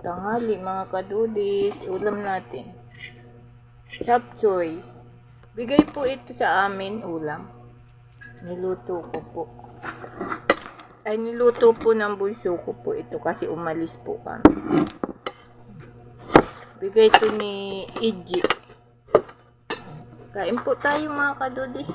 Tanghali mga kadudis, ulam natin. Chapchoy. Bigay po ito sa amin ulam. Niluto ko po. Ay niluto po ng bunso ko po ito kasi umalis po kami. Bigay ito ni Iji. Kain po tayo mga kadudis.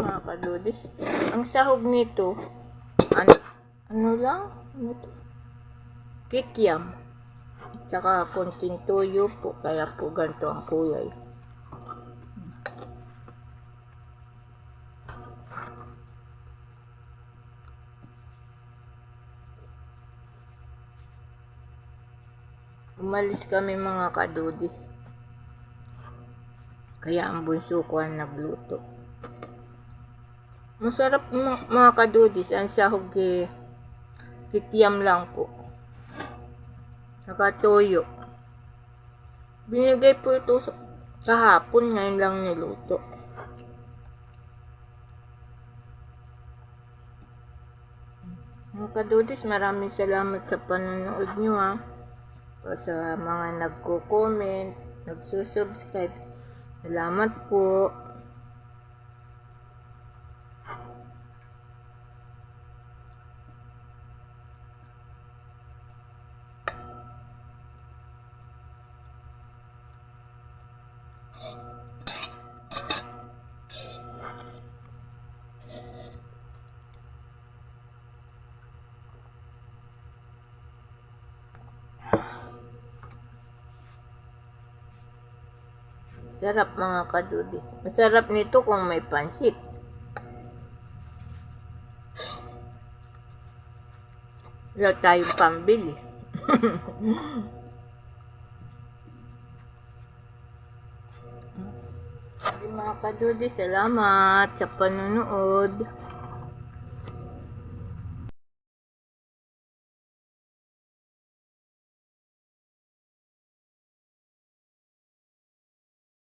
Mga kadudis. Ang sahog nito, ano lang? Ano to? Kikiam. Saka konting toyo po, kaya po ganito ang kulay. Umalis kami mga kadudis. Kaya ang bunso ko ang nagluto. Masarap mga kadudis, ang sahog kikiam lang po. Saka toyo. Binigay po ito kahapon, ngayon lang niluto. Mga kadudis, maraming salamat sa panonood nyo ha. Sa mga nagko-comment, nagsusubscribe. Salamat po. Sarap mga kadudis. Masarap nito kung may pansit. Wala tayong pambili. Mga kadudis, salamat sa panonood.